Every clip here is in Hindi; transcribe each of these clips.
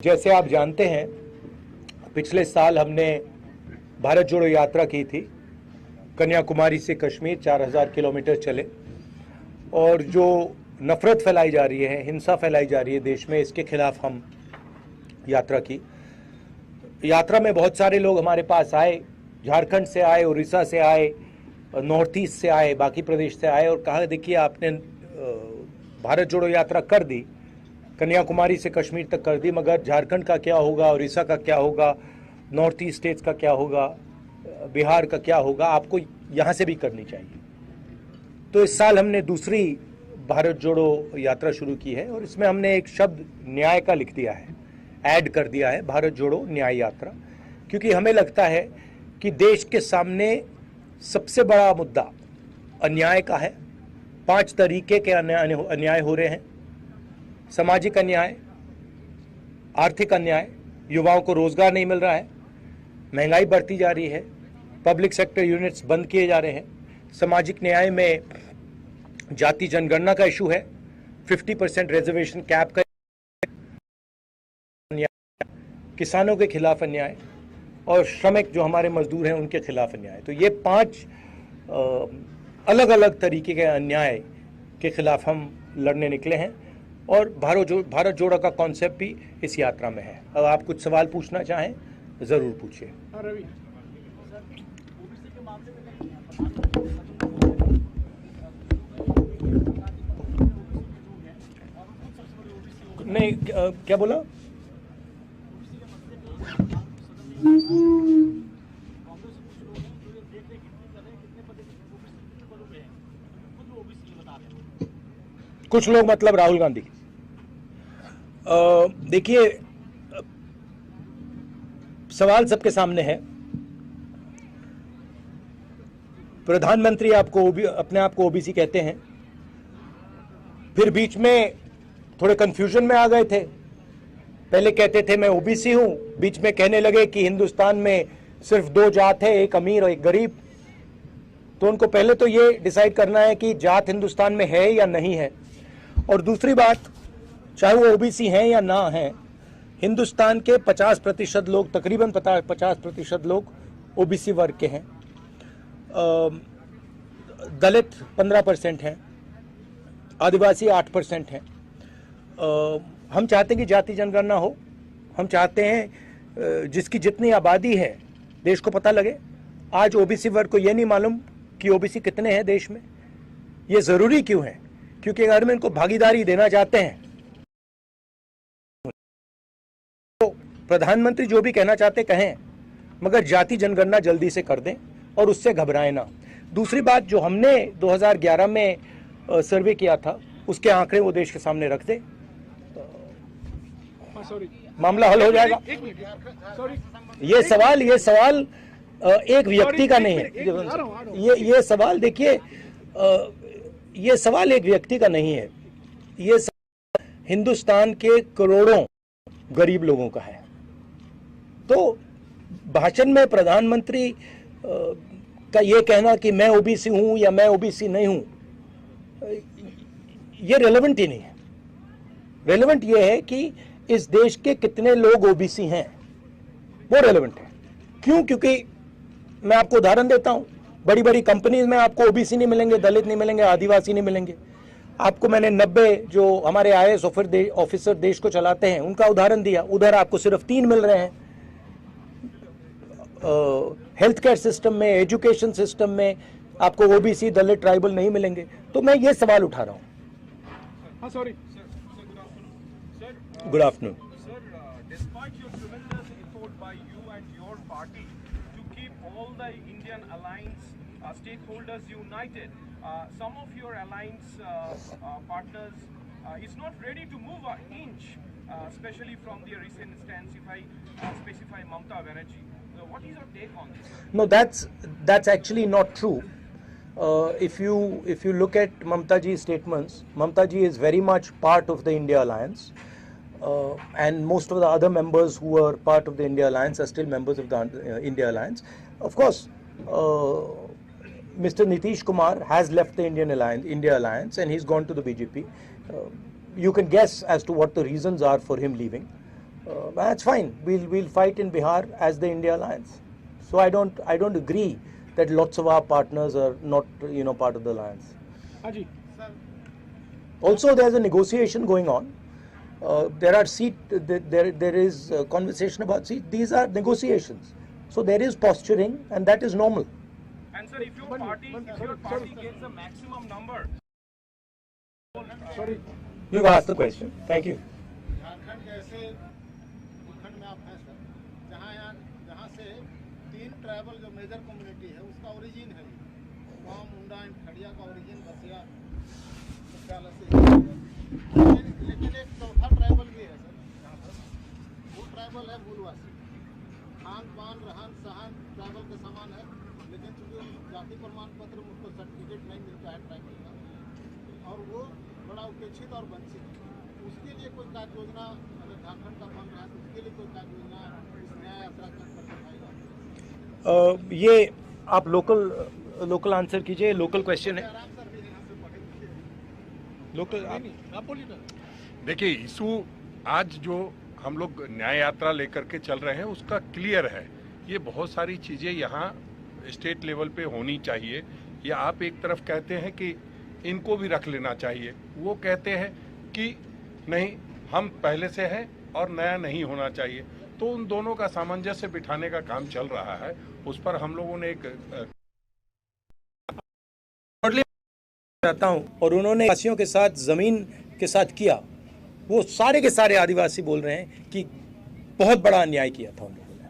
जैसे आप जानते हैं, पिछले साल हमने भारत जोड़ो यात्रा की थी। कन्याकुमारी से कश्मीर 4000 किलोमीटर चले और जो नफरत फैलाई जा रही है, हिंसा फैलाई जा रही है देश में, इसके खिलाफ हम यात्रा की। यात्रा में बहुत सारे लोग हमारे पास आए, झारखंड से आए, उड़ीसा से आए, नॉर्थ ईस्ट से आए, बाकी प्रदेश से आए और कहा देखिए आपने भारत जोड़ो यात्रा कर दी, कन्याकुमारी से कश्मीर तक कर दी, मगर झारखंड का क्या होगा, उड़ीसा का क्या होगा, नॉर्थ ईस्ट स्टेट्स का क्या होगा, बिहार का क्या होगा, आपको यहाँ से भी करनी चाहिए। तो इस साल हमने दूसरी भारत जोड़ो यात्रा शुरू की है और इसमें हमने एक शब्द न्याय का लिख दिया है, ऐड कर दिया है, भारत जोड़ो न्याय यात्रा, क्योंकि हमें लगता है कि देश के सामने सबसे बड़ा मुद्दा अन्याय का है। 5 तरीके के अन्याय हो रहे हैं: सामाजिक अन्याय, आर्थिक अन्याय, युवाओं को रोजगार नहीं मिल रहा है, महंगाई बढ़ती जा रही है, पब्लिक सेक्टर यूनिट्स बंद किए जा रहे हैं, सामाजिक न्याय में जाति जनगणना का इशू है, 50% रिजर्वेशन कैप का अन्याय, किसानों के खिलाफ अन्याय और श्रमिक जो हमारे मजदूर हैं उनके खिलाफ अन्याय। तो ये 5 अलग अलग तरीके के अन्याय के खिलाफ हम लड़ने निकले हैं और भारत जोड़ो का कॉन्सेप्ट भी इस यात्रा में है। अब आप कुछ सवाल पूछना चाहें जरूर पूछिए। नहीं, क्या बोला? कुछ लोग मतलब राहुल गांधी। देखिए, सवाल सबके सामने है। प्रधानमंत्री अपने आप को ओबीसी कहते हैं, फिर बीच में थोड़े कंफ्यूजन में आ गए थे। पहले कहते थे मैं ओबीसी हूं, बीच में कहने लगे कि हिंदुस्तान में सिर्फ 2 जात है, एक अमीर और एक गरीब। तो उनको पहले तो ये डिसाइड करना है कि जात हिंदुस्तान में है या नहीं है। और दूसरी बात, चाहे वो ओबीसी हैं या ना हैं, हिंदुस्तान के 50% लोग, तकरीबन 50% लोग ओबीसी वर्ग के हैं। दलित 15% हैं, आदिवासी 8% हैं। हम चाहते हैं कि जाति जनगणना हो। हम चाहते हैं जिसकी जितनी आबादी है देश को पता लगे। आज ओबीसी वर्ग को ये नहीं मालूम कि ओबीसी कितने हैं देश में। ये जरूरी क्यों है? क्योंकि अगर हम इनको भागीदारी देना चाहते हैं तो प्रधानमंत्री जो भी कहना चाहते कहें, मगर जाति जनगणना जल्दी से कर दें और उससे घबराएं ना। दूसरी बात, जो हमने 2011 में सर्वे किया था उसके आंकड़े वो देश के सामने रख दें, मामला हल हो जाएगा। ये सवाल एक व्यक्ति का नहीं है। ये सवाल देखिए, ये सवाल एक व्यक्ति का नहीं है, ये हिंदुस्तान के करोड़ों गरीब लोगों का है। तो भाषण में प्रधानमंत्री का ये कहना कि मैं ओबीसी हूं या मैं ओबीसी नहीं हूं, ये रेलेवेंट ही नहीं है। रेलेवेंट ये है कि इस देश के कितने लोग ओबीसी हैं, वो रेलेवेंट है। क्यों? क्योंकि मैं आपको उदाहरण देता हूं, बड़ी बड़ी कंपनीज में आपको ओबीसी नहीं मिलेंगे, दलित नहीं मिलेंगे, आदिवासी नहीं मिलेंगे। आपको मैंने 90 जो हमारे आईएएस ऑफिसर देश को चलाते हैं उनका उदाहरण दिया, उधर आपको सिर्फ 3 मिल रहे हैं। हेल्थ केयर सिस्टम में, एजुकेशन सिस्टम में आपको ओबीसी, दलित, ट्राइबल नहीं मिलेंगे। तो मैं ये सवाल उठा रहा हूं। Good afternoon. Stakeholders united. Some of your alliance partners is not ready to move an inch, especially from the recent stance, if I specify Mamata Banerjee. What is your take on this? No, that's actually not true. If you look at Mamata ji's statements, Mamata ji is very much part of the India Alliance, and most of the other members who are part of the India Alliance are still members of the India Alliance. Of course, Mr. Nitish Kumar has left the India Alliance and he's gone to the BJP. You can guess as to what the reasons are for him leaving. That's fine. We'll fight in Bihar as the India Alliance. So I don't agree that lots of our partners are not part of the alliance. Haji. Also, there's a negotiation going on. There is a conversation about seat. These are negotiations. So there is posturing, and that is normal. And sir, if your party gets the maximum number. Sorry. You've asked the question. Thank you. Jharkhand के ऐसे भूखंड में आप हैं सर जहाँ से 3 ट्राइबल जो मेजर कम्युनिटी है उसका ओरिजिन है वहाँ मुंडा एंड खड़िया का ओरिजिन बसिया मुख्यालय से लेकिन एक चौथा ट्राइबल भी है सर यहाँ पर वो ट्राइबल है भूलवासी खान पान रहन सहन ट्राइबल के समान है लेकिन चूँकि जाति प्रमाण पत्र में उसको सर्टिफिकेट नहीं मिलता है ट्राइबल का और वो बड़ा उपेक्षित और वंचित है उसके लिए कोई कार्य योजना अगर झारखंड का बन रहा है तो उसके लिए कोई कार्य योजना इस न्याय यात्रा के अंतर्गत आएगा? ये आप लोकल आंसर कीजिए. लोकल क्वेश्चन है. आराम सर भी यहाँ से पढ़े लोकल आप बोलिए ना. देखिए इशू आज जो हम लोग न्याय यात्रा लेकर के चल रहे हैं उसका क्लियर है. ये बहुत सारी चीज़ें यहाँ स्टेट लेवल पे होनी चाहिए. ये आप एक तरफ कहते हैं कि इनको भी रख लेना चाहिए, वो कहते हैं कि नहीं हम पहले से हैं और नया नहीं होना चाहिए. तो उन दोनों का सामंजस्य बिठाने का काम चल रहा है. उस पर हम लोगों ने एक चाहता हूं और उन्होंने आदिवासियों के साथ जमीन के साथ किया. वो सारे के सारे आदिवासी बोल रहे हैं कि बहुत बड़ा अन्याय किया था उन लोगों ने.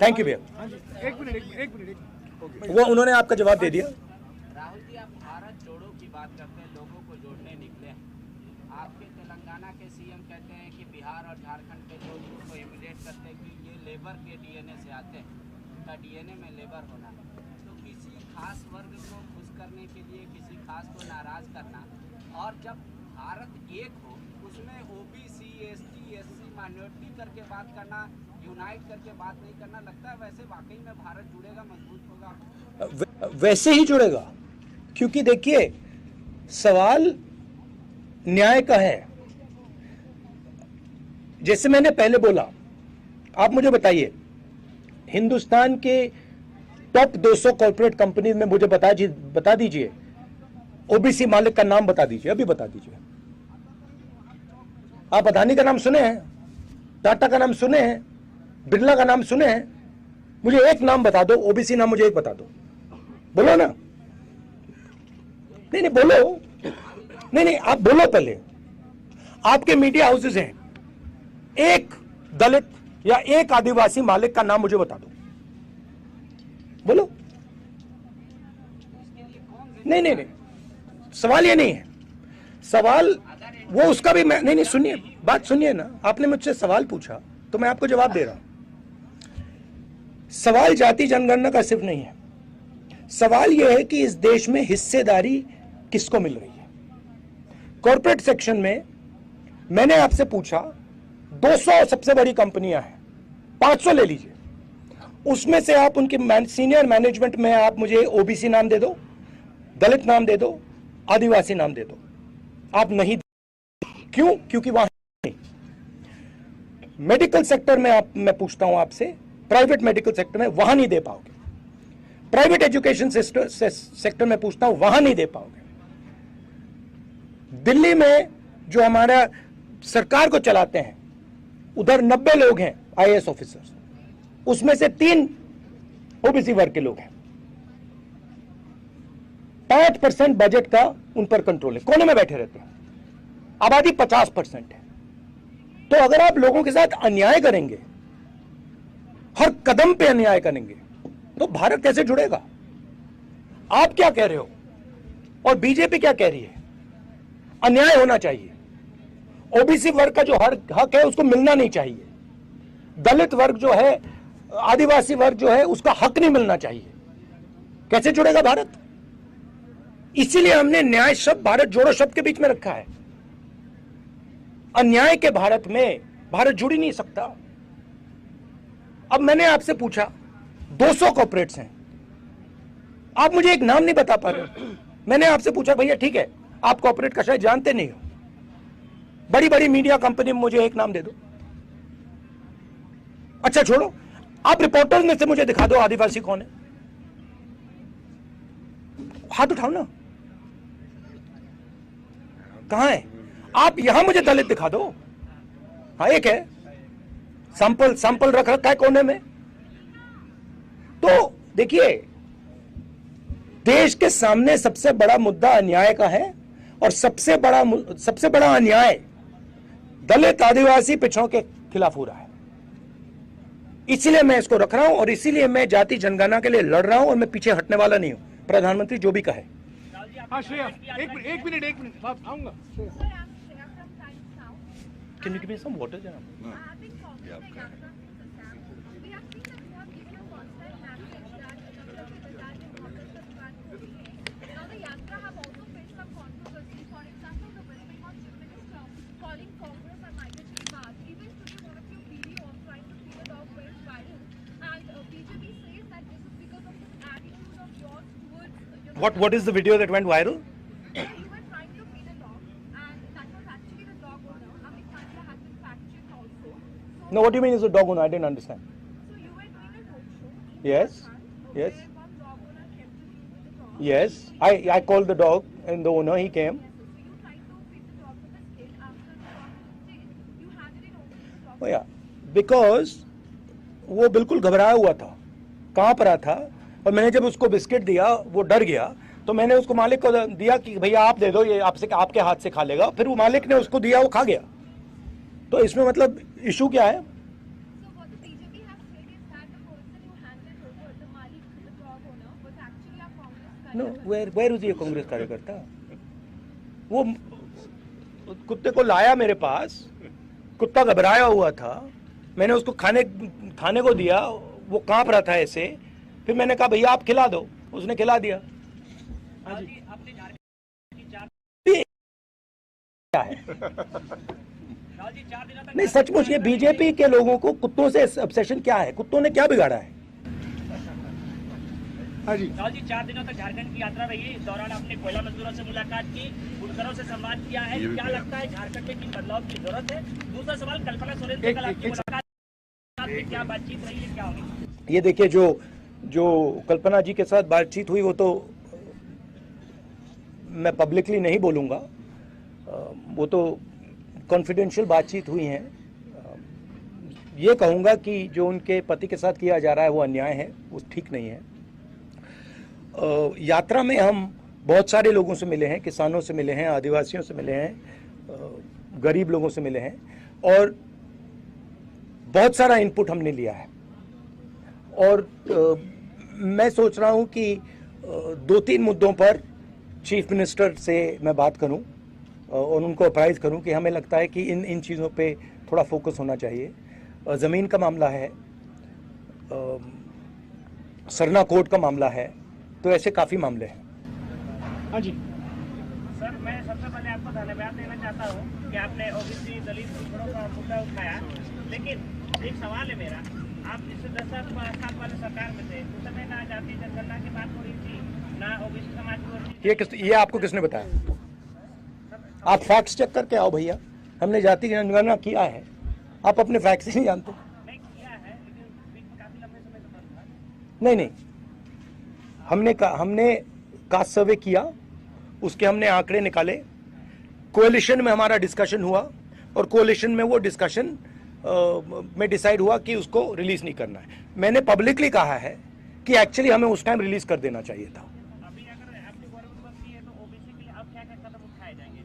थैंक यू भैया. हाजी. एक मिनट. वो उन्होंने आपका जवाब दे दिया. राहुल जी, आप भारत जोड़ो की बात करते हैं, लोगों को जोड़ने निकले हैं. आपके तेलंगाना के सीएम कहते हैं कि बिहार और झारखंड के लोग उसको इमिटेट करते हैं कि ये लेबर के डीएनए से आते हैं, उनका डीएनए में लेबर होना. तो किसी खास वर्ग को खुश करने के लिए किसी खास को नाराज करना, और जब भारत एक हो उसमें ओबीसी, एसटी, एससी, माइनॉरिटी करके बात करना, यूनाइट करके बात नहीं करना, लगता है वैसे वाकई में भारत जुड़ेगा, मजबूत होगा? वैसे ही जुड़ेगा, क्योंकि देखिए सवाल न्याय का है. जैसे मैंने पहले बोला, आप मुझे बताइए हिंदुस्तान के टॉप 200 कॉर्पोरेट कंपनी में मुझे बता दीजिए ओबीसी मालिक का नाम बता दीजिए. अभी बता दीजिए. आप अदानी का नाम सुने हैं, टाटा का नाम सुने हैं, बिरला का नाम सुने हैं? मुझे एक नाम बता दो, ओबीसी नाम मुझे एक बता दो. बोलो ना. नहीं बोलो. नहीं आप बोलो पहले. आपके मीडिया हाउसेज हैं, एक दलित या एक आदिवासी मालिक का नाम मुझे बता दो. बोलो. नहीं सवाल ये नहीं है. सवाल वो उसका भी मैं नहीं सुनिए, बात सुनिए ना. आपने मुझसे सवाल पूछा तो मैं आपको जवाब दे रहा हूं. सवाल जाति जनगणना का सिर्फ नहीं है. सवाल यह है कि इस देश में हिस्सेदारी किसको मिल रही है. कॉर्पोरेट सेक्शन में मैंने आपसे पूछा 200 सबसे बड़ी कंपनियां हैं, 500 ले लीजिए. उसमें से आप उनके सीनियर मैनेजमेंट में आप मुझे ओबीसी नाम दे दो, दलित नाम दे दो, आदिवासी नाम दे दो. आप नहीं. क्यों? क्योंकि वहां नहीं. मेडिकल सेक्टर में मैं पूछता हूं आपसे, प्राइवेट मेडिकल सेक्टर में वहां नहीं दे पाओगे. प्राइवेट एजुकेशन सेक्टर में पूछता हूं, वहां नहीं दे पाओगे. दिल्ली में जो हमारा सरकार को चलाते हैं उधर 90 लोग हैं आईएएस ऑफिसर्स, उसमें से 3 ओबीसी वर्ग के लोग हैं. 5% बजट का उन पर कंट्रोल है, कोने में बैठे रहते हैं. आबादी 50% है. तो अगर आप लोगों के साथ अन्याय करेंगे, हर कदम पे अन्याय करेंगे, तो भारत कैसे जुड़ेगा? आप क्या कह रहे हो और बीजेपी क्या कह रही है? अन्याय होना चाहिए. ओबीसी वर्ग का जो हक है उसको मिलना नहीं चाहिए. दलित वर्ग जो है, आदिवासी वर्ग जो है, उसका हक नहीं मिलना चाहिए. कैसे जुड़ेगा भारत? इसीलिए हमने न्याय शब्द भारत जोड़ो शब्द के बीच में रखा है. अन्याय के भारत में भारत जुड़ ही नहीं सकता. अब मैंने आपसे पूछा 200 कॉर्पोरेट्स हैं, आप मुझे एक नाम नहीं बता पा रहे. मैंने आपसे पूछा भैया ठीक है आप कॉर्पोरेट का शायद जानते नहीं हो, बड़ी बड़ी मीडिया कंपनी में मुझे एक नाम दे दो. अच्छा छोड़ो, आप रिपोर्टर्स में से मुझे दिखा दो आदिवासी कौन है, हाथ उठाओ ना, कहां है? आप यहां मुझे दलित दिखा दो। हाँ एक है, सैंपल रख रखा है कोने में। तो देखिए, देश के सामने सबसे बड़ा मुद्दा अन्याय का है, और सबसे बड़ा अन्याय दलित आदिवासी पिछड़ों के खिलाफ हो रहा है। इसीलिए मैं इसको रख रहा हूं, और इसीलिए मैं जाति जनगणना के लिए लड़ रहा हूं, और मैं पीछे हटने वाला नहीं हूं, प्रधानमंत्री जो भी कहे। हाँ श्रेया, एक मिनट बात आऊंगा। Can you give me some water, Janab? What is the video that went viral? You were trying to feed a dog, and that was actually the dog owner. Amit Pandya has been fact-checked also. No, what do you mean is a dog owner? I didn't understand. So you were doing a roadshow. Yes, yes, Where one dog owner came to you with the dog. yes. I called the dog and the owner, he came. So you tried to feed the dog with a stick. After the dog was you handed it over to the dog. Oh yeah, because वो बिल्कुल घबराया हुआ था, कहाँ पर था, और मैंने जब उसको बिस्किट दिया वो डर गया, तो मैंने उसको मालिक को दिया कि भैया आप दे दो, ये आपके हाथ से खा लेगा। फिर वो मालिक ने उसको दिया, वो खा गया। तो इसमें मतलब इशू क्या है? So what the BJP has said is that the person who handed over the Malik, the dog owner, was actually a Congress no, कार्यकर्ता. वेयर इज ये कांग्रेस कार्यकर्ता? वो कुत्ते को लाया मेरे पास, कुत्ता घबराया हुआ था, मैंने उसको खाने को दिया, वो कांप रहा था ऐसे, फिर मैंने कहा भैया आप खिला दो, उसने खिला दिया। क्या है? नहीं सचमुच ये बीजेपी के लोगों को कुत्तों से ऑब्सेशन क्या है? कुत्तों ने क्या बिगाड़ा है? हाँ जी। राहुल जी 4 दिनों तक झारखंड की यात्रा रही। इस दौरान आपने कोयला मजदूरों से मुलाकात की, बुनकरों से संवाद किया है। क्या लगता है झारखंड में किन बदलाव की जरूरत है? दूसरा सवाल, कल्पना सोरेन से कल आपकी मुलाकात, आपकी क्या बातचीत रही है, क्या होगी? ये देखिए, जो कल्पना जी के साथ बातचीत हुई वो तो मैं पब्लिकली नहीं बोलूँगा, वो तो कॉन्फिडेंशियल बातचीत हुई है। ये कहूँगा कि जो उनके पति के साथ किया जा रहा है वो अन्याय है, वो ठीक नहीं है। यात्रा में हम बहुत सारे लोगों से मिले हैं, किसानों से मिले हैं, आदिवासियों से मिले हैं, गरीब लोगों से मिले हैं, और बहुत सारा इनपुट हमने लिया है। और मैं सोच रहा हूँ कि 2-3 मुद्दों पर चीफ मिनिस्टर से मैं बात करूँ और उनको अप्राइज करूँ कि हमें लगता है कि इन चीज़ों पे थोड़ा फोकस होना चाहिए। ज़मीन का मामला है, सरना कोर्ट का मामला है, तो ऐसे काफ़ी मामले हैं। हाँ जी। सर, मैं सबसे पहले आपको धन्यवाद देना चाहता हूँ कि आपने ओबीसी दलित पिछड़ों का मुद्दा उठाया, लेकिन एक सवाल है मेरा, आप पिछले 10 साल वाले सरकार में थे, उस समय ना जाति जनगणना की बात हो रही थी, ना ओबीसी समाज की हो रही थी। ये आपको किसने बताया? आप फैक्ट्स चेक करके आओ भैया, हमने जाति जनगणना किया है, आप अपने फैक्ट्स ही नहीं जानते। नहीं किया है, लेकिन काफी लंबे समय से बंद था। नहीं, हमने कास्ट सर्वे किया, उसके हमने आंकड़े निकाले, कोalition में हमारा डिस्कशन हुआ, और कोalition में वो डिस्कशन में डिसाइड हुआ कि उसको रिलीज नहीं करना है। मैंने पब्लिकली कहा है कि एक्चुअली हमें उस टाइम रिलीज कर देना चाहिए था। अभी अगर आपकी गवर्नमेंट बनती है तो ओबीसी के लिए अब क्या क्या कदम उठाए जाएंगे?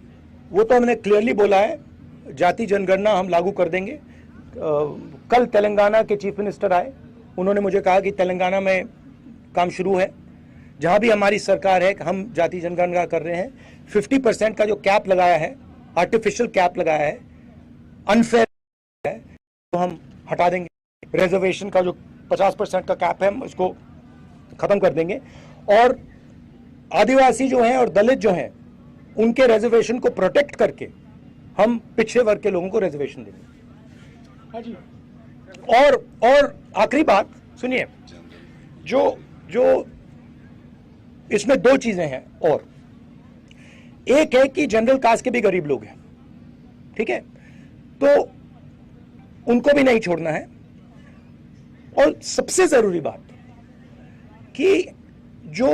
वो तो हमने क्लियरली बोला है, जाति जनगणना हम लागू कर देंगे। कल तेलंगाना के चीफ मिनिस्टर आए, उन्होंने मुझे कहा कि तेलंगाना में काम शुरू है, जहां भी हमारी सरकार है हम जाति जनगणना कर रहे हैं। 50% का जो कैप लगाया है, आर्टिफिशियल कैप लगाया है, अनफेयर है, तो हम हटा देंगे। रिजर्वेशन का जो 50% का कैप है, हम उसको खत्म कर देंगे, और आदिवासी जो हैं और दलित जो हैं उनके रिजर्वेशन को प्रोटेक्ट करके हम पिछड़े वर्ग के लोगों को रिजर्वेशन देंगे। हाँ जी। और आखिरी बात सुनिए, जो इसमें 2 चीजें हैं, और एक है कि जनरल कास्ट के भी गरीब लोग हैं, ठीक है, तो उनको भी नहीं छोड़ना है। और सबसे जरूरी बात कि जो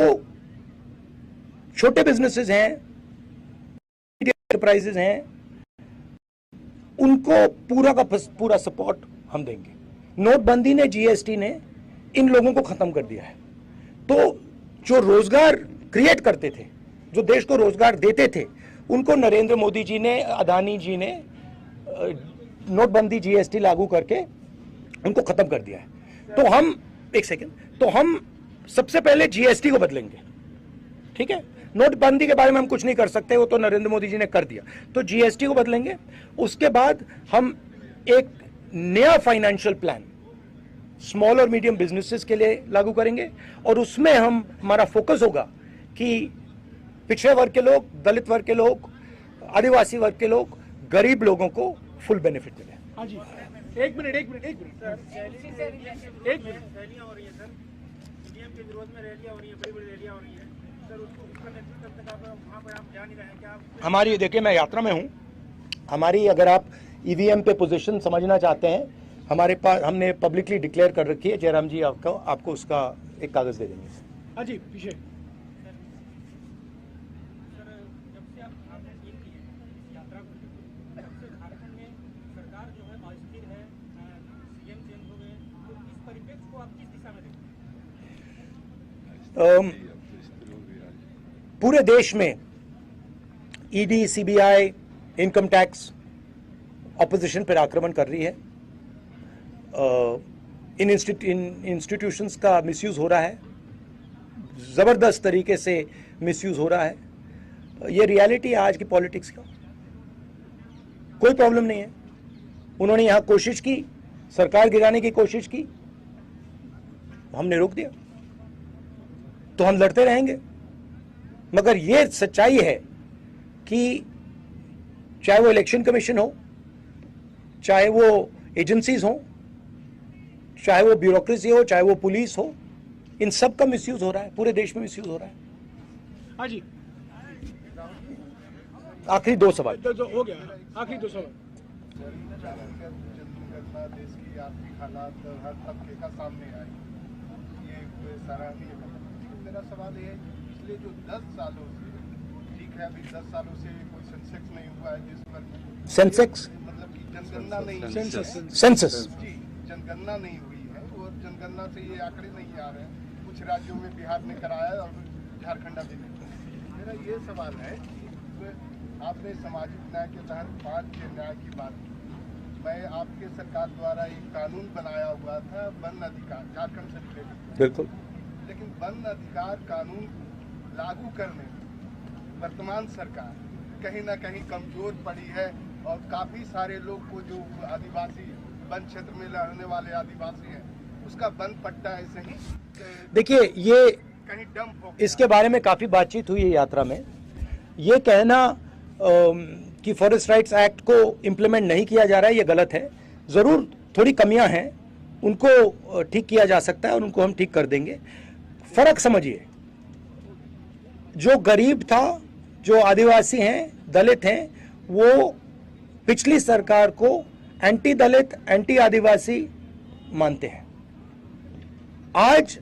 छोटे बिजनेसेस हैं, एंटरप्राइजेस हैं, उनको पूरा का पूरा सपोर्ट हम देंगे। नोटबंदी ने, जीएसटी ने इन लोगों को खत्म कर दिया है। तो जो रोजगार क्रिएट करते थे, जो देश को रोजगार देते थे, उनको नरेंद्र मोदी जी ने, अदानी जी ने नोटबंदी, जीएसटी लागू करके उनको खत्म कर दिया है। तो हम तो हम सबसे पहले जीएसटी को बदलेंगे, ठीक है। नोटबंदी के बारे में हम कुछ नहीं कर सकते, वो तो नरेंद्र मोदी जी ने कर दिया। तो जीएसटी को बदलेंगे। उसके बाद हम एक नया फाइनेंशियल प्लान स्मॉल और मीडियम बिजनेसेस के लिए लागू करेंगे, और उसमें हमारा फोकस होगा कि पिछड़े वर्ग के लोग, दलित वर्ग के लोग, आदिवासी वर्ग के लोग, गरीब लोगों को फुल बेनिफिट मिले। हाँ जी, एक मिनट रैलियां हो रही है सर, सीएम के विरोध में रैलियां हो रही है, बड़ी रैलियां हो रही है सर, उसका नेतृत्व करने का वहाँ पर आप जा नहीं रहे हैं क्या? हमारी, देखिए मैं यात्रा में हूँ, हमारी, अगर आप ईवीएम पे पोजीशन समझना चाहते हैं, हमारे पास हमने पब्लिकली डिक्लेयर कर रखी है। जयराम जी आपको उसका एक कागज दे देंगे। हाँ जी, पीछे पूरे देश में ED, CBI, income tax opposition पर आक्रमण कर रही है। इन इंस्टीट्यूशंस का मिसयूज हो रहा है, जबरदस्त तरीके से मिसयूज हो रहा है। ये रियलिटी है आज की पॉलिटिक्स का। कोई प्रॉब्लम नहीं है। उन्होंने यहां कोशिश की, सरकार गिराने की कोशिश की, हमने रोक दिया। तो हम लड़ते रहेंगे, मगर ये सच्चाई है कि चाहे वो इलेक्शन कमीशन हो, चाहे वो एजेंसीज हो, चाहे वो ब्यूरोक्रेसी हो, चाहे वो पुलिस हो, इन सब का मिसयूज हो रहा है, पूरे देश में मिसयूज हो रहा है। हाँ जी, आखिरी दो सवाल हो गया, आखिरी दो सवाल। जनगणना देश की आर्थिक हालात हर तबके का सामने आए, ये सराहनीय है। मेरा सवाल ये है, पिछले जो 10 सालों से, ठीक है अभी 10 सालों से कोई सेंसेक्स नहीं हुआ है जिस पर, सेंसेक्स मतलब कि जनगणना नहीं, सेंसस जी जनगणना नहीं हुई है, और जनगणना से ये आंकड़े नहीं आ रहे हैं। कुछ राज्यों में बिहार ने कराया और झारखंड अभी नहीं। मेरा ये सवाल है कि आपने सामाजिक न्याय के तहत 5 न्याय की बात की। मैं आपके सरकार द्वारा एक कानून बनाया हुआ था वन अधिकार, झारखंड से रिलेटेड, बिल्कुल, लेकिन वन अधिकार कानून लागू करने वर्तमान सरकार कहीं ना कहीं कमजोर पड़ी है, और काफी सारे लोग को जो आदिवासी वन क्षेत्र में रहने वाले आदिवासी हैं, उसका वन पट्टा ऐसे ही, देखिए ये कहीं डंप हो, इसके बारे में काफी बातचीत हुई है यात्रा में। ये कहना कि फॉरेस्ट राइट्स एक्ट को इम्प्लीमेंट नहीं किया जा रहा है, ये गलत है। जरूर थोड़ी कमियां हैं, उनको ठीक किया जा सकता है और उनको हम ठीक कर देंगे। फर्क समझिए, जो गरीब था, जो आदिवासी हैं, दलित हैं, वो पिछली सरकार को एंटी दलित, एंटी आदिवासी मानते हैं। आज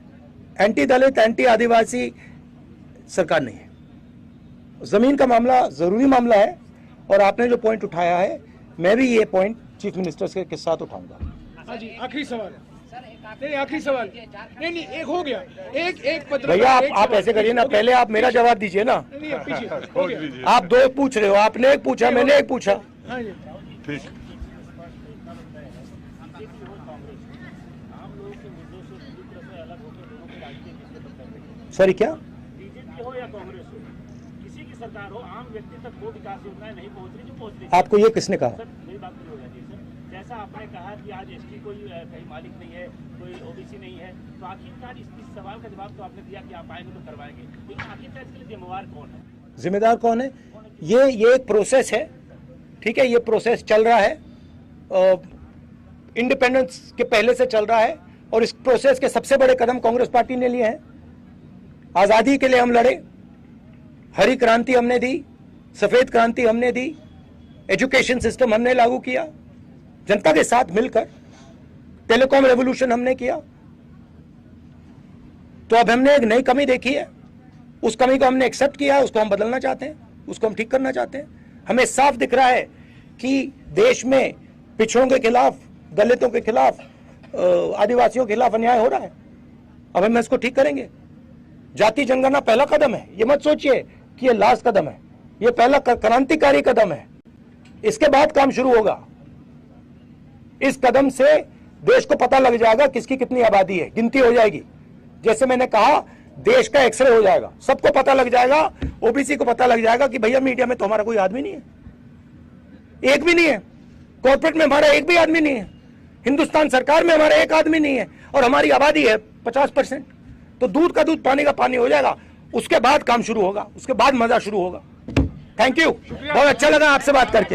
एंटी दलित, एंटी आदिवासी सरकार नहीं है। जमीन का मामला जरूरी मामला है, और आपने जो पॉइंट उठाया है, मैं भी ये पॉइंट चीफ मिनिस्टर के साथ उठाऊंगा। हाँ जी, आखिरी सवाल, नहीं आखिरी सवाल, नहीं एक हो गया, एक पत्र। भैया आप ऐसे करिए ना, पहले आप मेरा जवाब दीजिए ना। नहीं पीछे हो गया। आप दो पूछ रहे हो, आपने एक पूछा, मैंने एक पूछा। हाँ जी, ठीक। सॉरी, क्या? बीजेपी हो या कांग्रेस हो, किसी की सरकार हो, आम व्यक्ति तक वो विकास योजनाएं नहीं पहुंच रही जो पहुंच रही। आपको ये किसने कहा? सर मेरी बात नहीं हो जाती है सर। जैसा आपने कहा कि आज एसटी कोई कहीं मालिक नहीं है, कोई ओबीसी नहीं है, तो आखिरकार इस सवाल का जवाब तो आपने दिया कि आप आएंगे तो करवाएंगे, लेकिन आखिरकार इसके लिए जिम्मेवार कौन है? जिम्मेदार कौन है? ये एक प्रोसेस है, ठीक है, ये प्रोसेस चल रहा है, इंडिपेंडेंस के पहले से चल रहा है, और इस प्रोसेस के सबसे बड़े कदम कांग्रेस पार्टी ने लिए हैं। आजादी के लिए हम लड़े, हरी क्रांति हमने दी, सफेद क्रांति हमने दी, एजुकेशन सिस्टम हमने लागू किया, जनता के साथ मिलकर टेलीकॉम रेवोल्यूशन हमने किया, तो अब हमने एक नई कमी देखी है, उस कमी को हमने एक्सेप्ट किया है, उसको हम बदलना चाहते हैं, उसको हम ठीक करना चाहते हैं। हमें साफ दिख रहा है कि देश में पिछड़ों के खिलाफ, दलितों के खिलाफ, आदिवासियों के खिलाफ अन्याय हो रहा है। अब हम इसको ठीक करेंगे। जाति जनगणना पहला कदम है, ये मत सोचिए कि ये लास्ट कदम है, ये पहला क्रांतिकारी कदम है। इसके बाद काम शुरू होगा। इस कदम से देश को पता लग जाएगा किसकी कितनी आबादी है, गिनती हो जाएगी। जैसे मैंने कहा, देश का एक्सरे हो जाएगा, सबको पता लग जाएगा, ओबीसी को पता लग जाएगा कि भैया मीडिया में तो हमारा कोई आदमी नहीं है, एक भी नहीं है, कॉर्पोरेट में हमारा एक भी आदमी नहीं है, हिंदुस्तान सरकार में हमारा एक आदमी नहीं है, और हमारी आबादी है 50%। तो दूध का दूध, पानी का पानी हो जाएगा। उसके बाद काम शुरू होगा, उसके बाद मजा शुरू होगा। थैंक यू, बहुत अच्छा लगा आपसे बात करके।